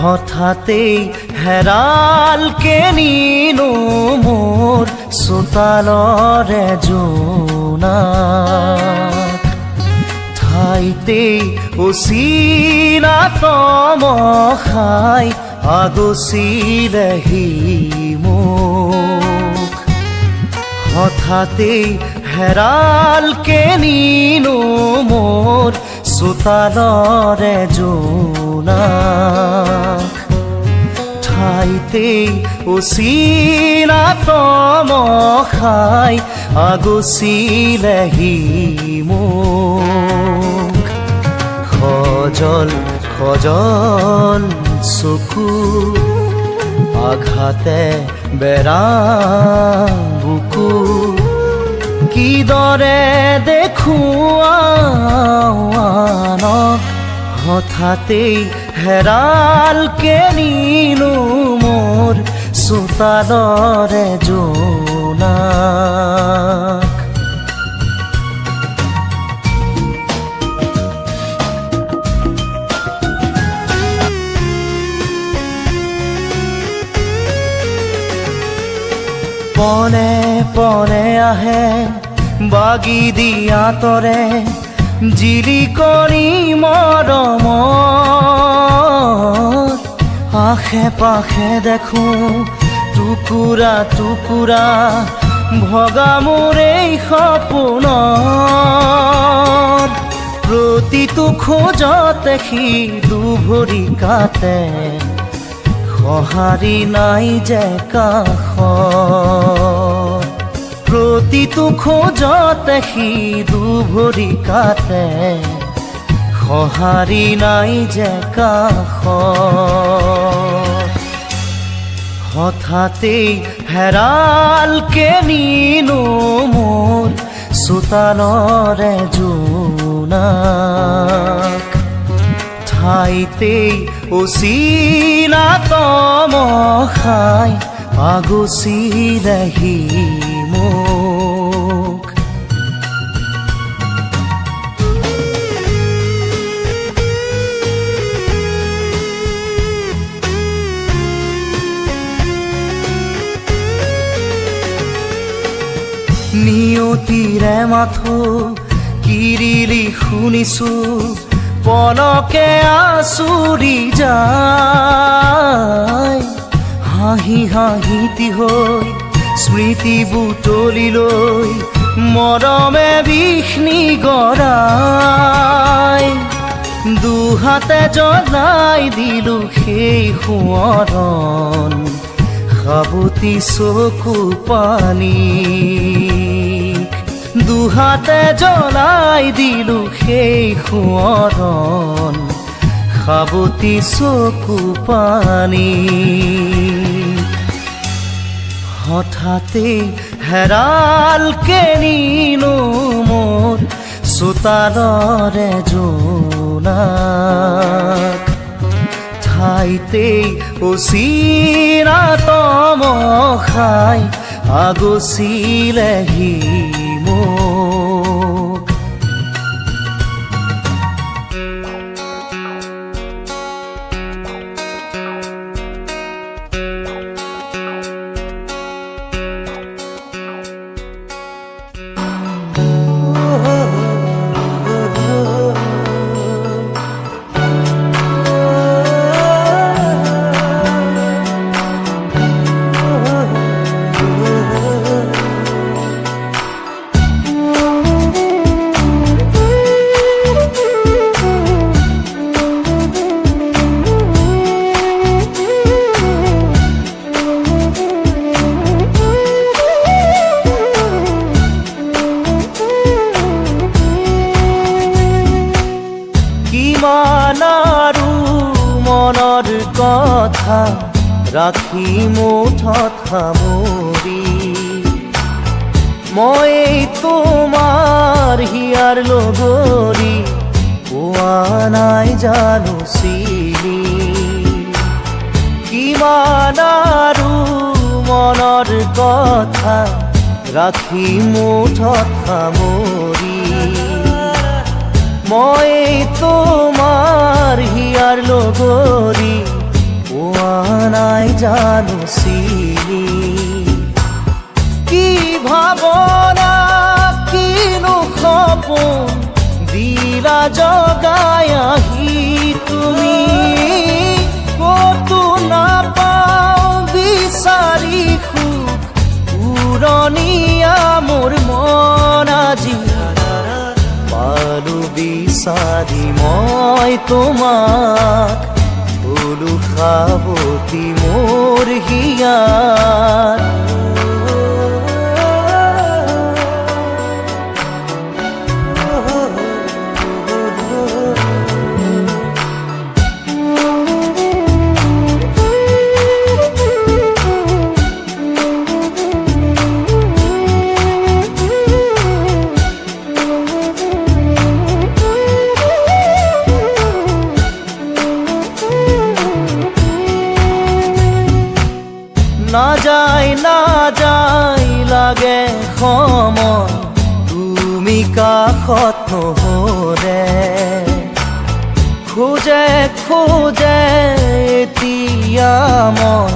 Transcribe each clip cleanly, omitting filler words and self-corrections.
হঠাতেই হেৰালকে নিনো মোৰ চোতালৰে জোনাক ঠাইতেই অচিনা তমসাই আগচিলেহি মোক হঠাতেই হেৰালকে নিনো মোৰ চোতালৰে জোনাক ঠাইতেই অচিনা তমসাই আগচিলেহি মোক খজল খজল চকু আঘাতে বেৰা বুকু কিদৰে দেখুৱানক হঠাতেই হেৰালকে নিনো মোৰ চোতালৰে জোনাক পনে পনে আহে বাগি দিয়া তৰে জিলিকনি মৰমত আশে পাশে দেখো টুকুৰা টুকুৰা ভগা মোৰ এই সপোনত প্ৰতিটো খোজতে সি দুভৰি কাটে সঁহাৰি নাই যে কাষত প্ৰতিটো খোজতে সি দুভৰি কাটে সঁহাৰি নাই যে কাষত হঠাতেই হেৰালকে নিনো মোৰ চোতালৰে জোনাক ঠাইতেই অচিনা তমসাই আগচিলেহি মোক নিয়তিৰে মাথো কিৰিলি শুনিছো পলকে আচুৰি যায় হাঁহি হাঁহিতি হৈ স্মৃতি বুটলি লৈ মৰমে বিষ্ণি গৰাই দুহাতে জ্বলাই দিলো সেই সোঁৱৰণ সাবতি চকু পানী দুহাতে জ্বলাই দিলো সেই সোঁৱৰণ সাবতি চকু পানী হঠাতেই হেৰালকে নিনো মোৰ চোতালৰে জোনাক ঠাইতেই অচিনা তমসাই আগচিলেহি মোক কিমানাৰু মনৰ কথা ৰাখি মুঠত সামৰি মই তোমাৰ হিয়াৰ লগৰী পোৱা নাই জানো চিনি কিমানাৰু মনৰ কথা ৰাখি মুঠত সামৰি মই তোমাৰ হিয়াৰ লগৰী পোৱা নাই জানো চিনি কি ভাৱনা কিনো সপোন দিলা জগাই আহি তুমি কতো নাপাওঁ বিচাৰি সুখ পুৰণীয়া মোৰ মন আজি পালো বিচাৰি মই তোমাক হলো সাৱতি মোৰ হিয়াত না যায় লাগে সময় তুমি কাষত নহ'লে খোজে খোজে এতিয়া মন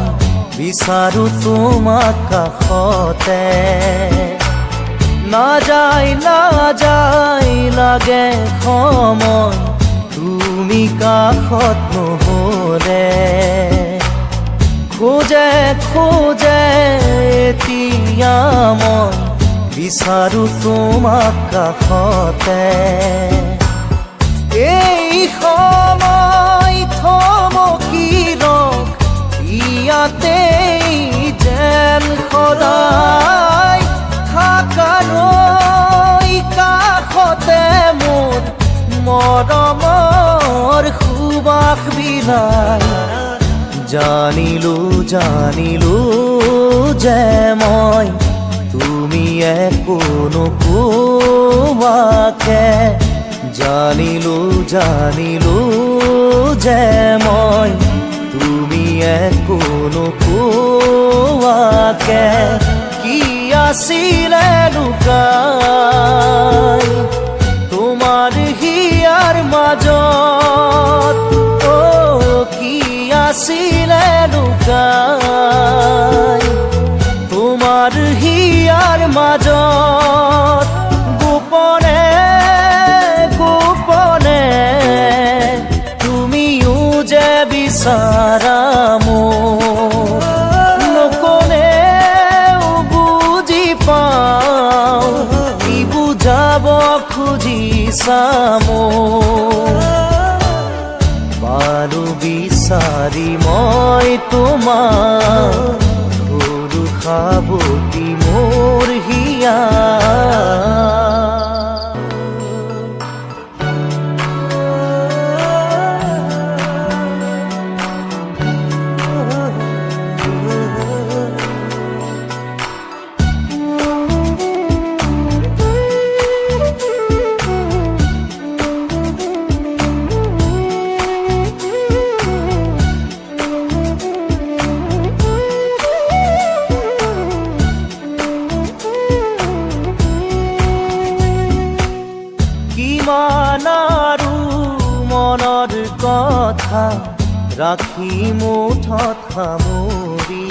বিচাৰো তোমাক কাষতে না যায় লাগে সময় তুমি কাষত নহ'লে খোজে খোজে এতিয়া মন বিচাৰো তোমাক কাষতে এই সময় থমকি ৰখ ইয়াতে যেন সদায় থাকালৈ কাষতে মোৰ মৰমৰ সুবাস বিলাই জানিলো যে মই তুমি একো নোকোৱাকে জানিলো যে মই তুমি একো নোকোৱাকে কি আছিলে লুকাই তোমাৰ হিয়াৰ মাজত কি আছিলে লুকাই তোমাৰ হিয়াৰ মাজত গোপনে গোপনে তুমিও যে বিচাৰা মোক নকলেও বুজি পাওঁ কি বুজাব খুজিছা মোক পালো বিচাৰি মই তোমাক হলো সাৱতি মোৰ হিয়াত কিমান আৰু মনৰ কথা ৰাখি মুঠত সামৰি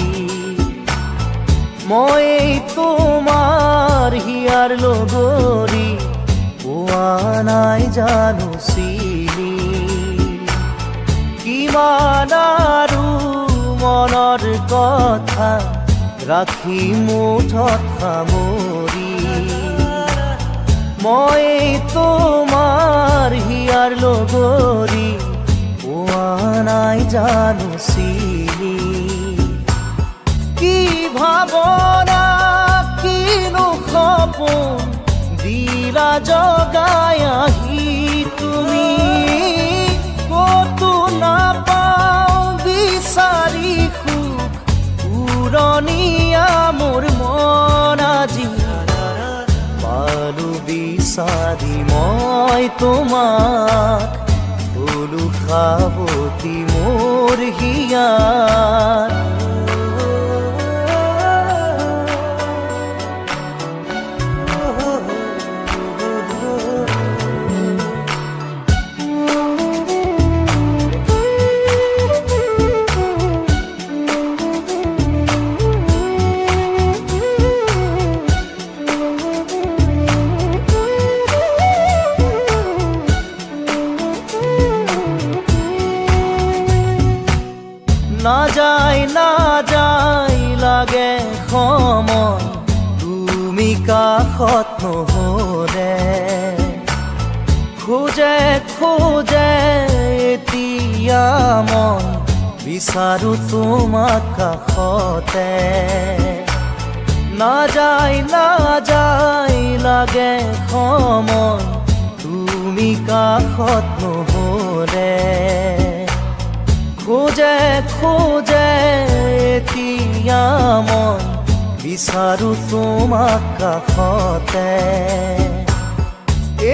মই তোমাৰ হিয়াৰ লগৰী পোৱা নাই জানো চিনি কিমান আৰু মনৰ কথা ৰাখি মুঠত সামৰি মই তোমাৰ হিয়াৰ লগৰী পোৱা নাই জানো চিনি কি ভাৱনা কিনো সপোন দিলা জগাই আহি তুমি কতো নাপাওঁ বিচাৰি সুখ পুৰণীয়া মোৰ মন আজি পালো বিচাৰি মই তোমাক হলো সাৱতি মোৰ হিয়াত না যায় লাগে সময় তুমি কাষত নহ'লে খোজে খোজে এতিয়া মন বিচাৰো তোমাক কাষতে না যায় লাগে সময় তুমি কাষত নহ'লে খোজে খোজে এতিয়া মন বিচাৰো তোমাক কাষতে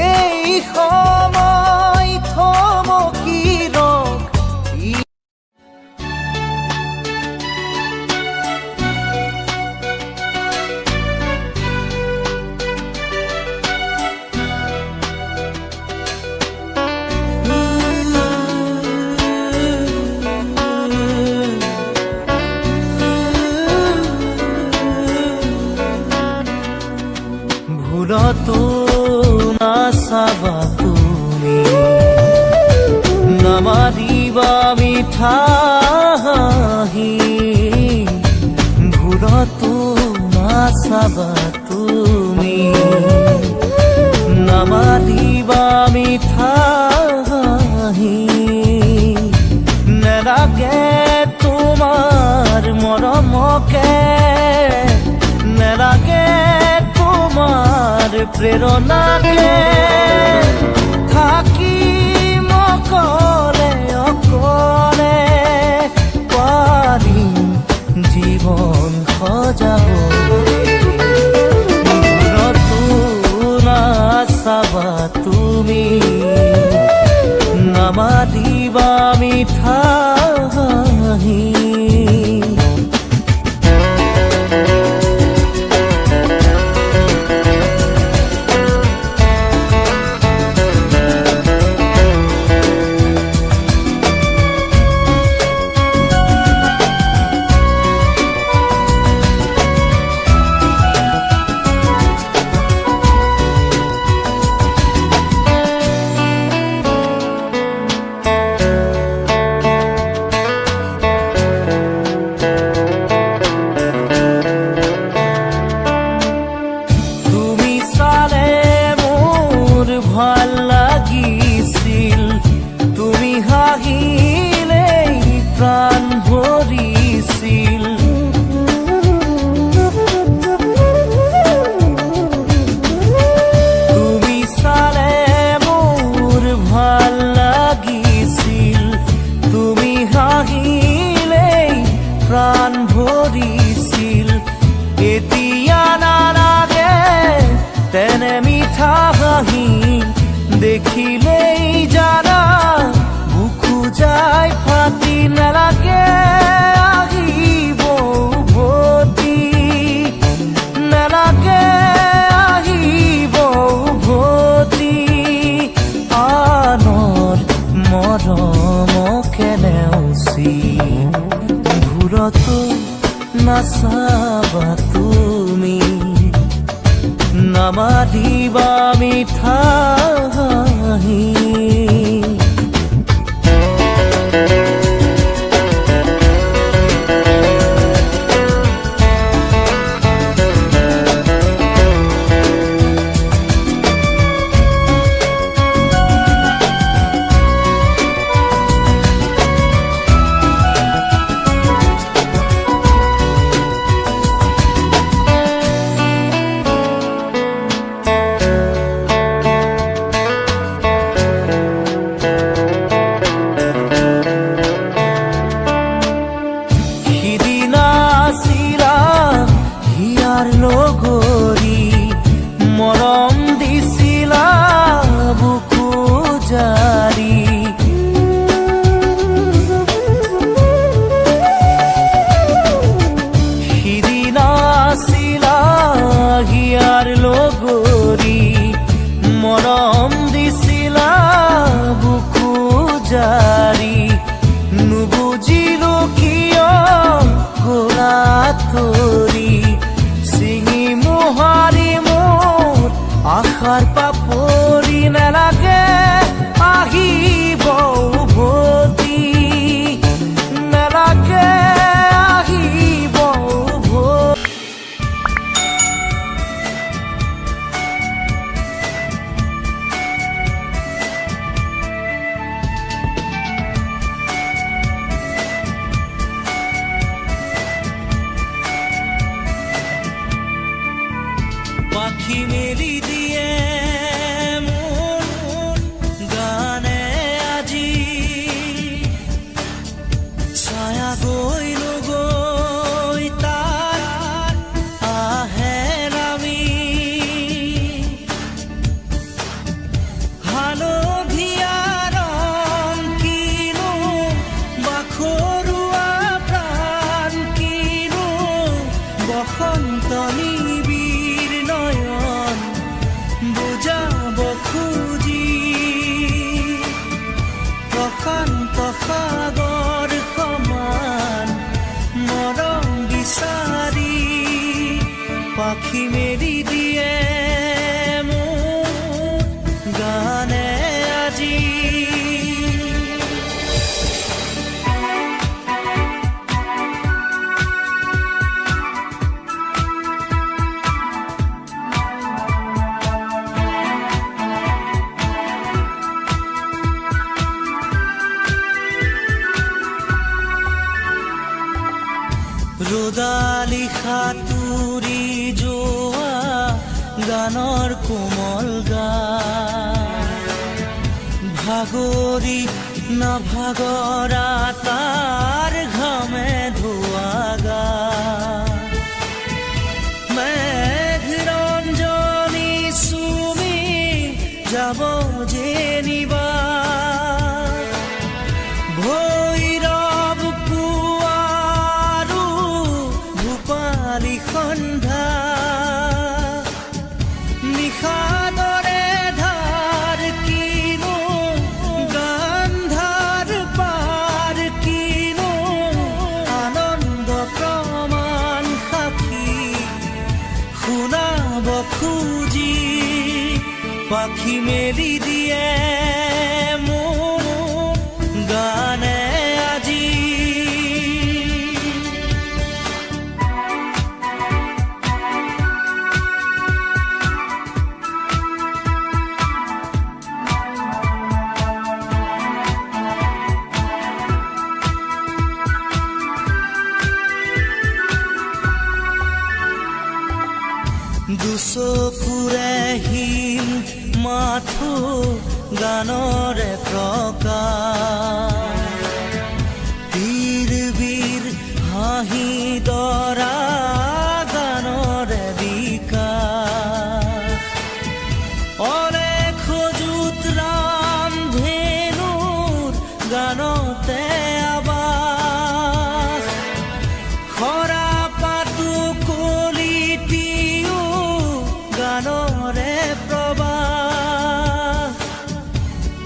এই সময় থমকি ৰখ ভুলতো নাচাবা তুমি নামাৰিবা মিঠা হাঁহি ভুলতো নাচাবা তুমি নামাৰিবা মিঠা হাঁহি নেলাগে তোমাৰ মৰমকে নেলাগে তোমাৰ প্ৰেৰণাকে থাকিম অকলে অকলে পাৰিম জীবন সজাবলৈ ভুলতো নাচাবা তুমি নামাৰিবা মিঠা হাঁহি ভাল লাগিছিল তুমি হাঁহিলেই প্ৰাণ ভৰিছিল তুমি চালে মোৰ ভাল লাগিছিল তুমি হাঁহিলেই প্ৰাণ ভৰিছিল এতিয়া নালাগে তেনে মিঠা হাঁহি দেখিলেই জানা বুকু যায় ফাটি নালাগে আহিব উভতি নালাগে আহিব উভতি আনৰ মৰমকে নেওচি ভুলতো নাচাবা তুমি নামাৰিবা মিঠা হাঁহি লগৰী মৰম দিছিলা বুকু জাৰি সিদিনা আছিলা হিয়াৰ লগৰী মৰম দিছিলা বুকু জাৰি নুবুজিলো কিয় গলা তৰি চিঙি মোহাৰি মোৰ আশাৰ পাপৰি নালাগে আহিব উভতি নালাগে ভাগৰি নাভাগৰা তাৰ ঘামে ধোৱাগা মেঘৰঞ্জনী চুমি যাব যেনিবা ভৈৰৱ পুৱাৰো ভূপালী সন্ধ্যা নিশাদৰে ধাৰ কিনো গান্ধাৰ পাৰ কিনো আনন্দ প্ৰমাণ সাক্ষী শুনাব খুজি পাখি মেলি দিয়ে মোৰ গানে আজি দুচকুৰে হিম মাথো গানৰে প্ৰকাশ বীৰ বীৰ হাঁহি দৰা গানৰে বিকাশ অলেখ যুত ৰামধেনুৰ গানতে আবাস খৰা পাতো কলিটিও গানৰে প্ৰবাহ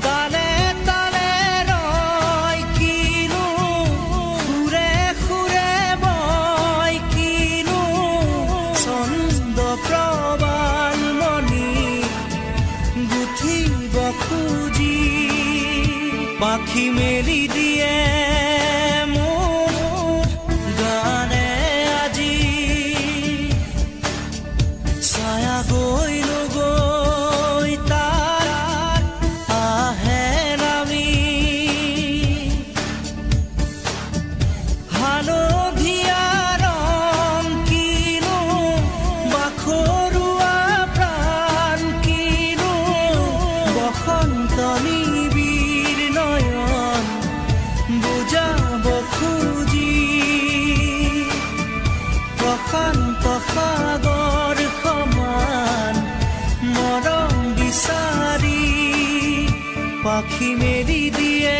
তালে তালে ৰয় কিনো সুৰে সুৰে বয় কিনো ছন্দ প্ৰবাল মণি গুঠিব খুজি পাখি মেলি দিয়ে মোৰ গানে আজি ছায়া গৈ নগৈ তাৰ আহে নামি হালধীয়া ৰং কিনো বাখৰুৱা প্ৰাণ কিনো বসন্ত নিবিড় নয়ন বুজাব খুজি প্ৰশান্ত সাগৰ সমান মৰম বিচাৰি পাখি মেলি দিয়ে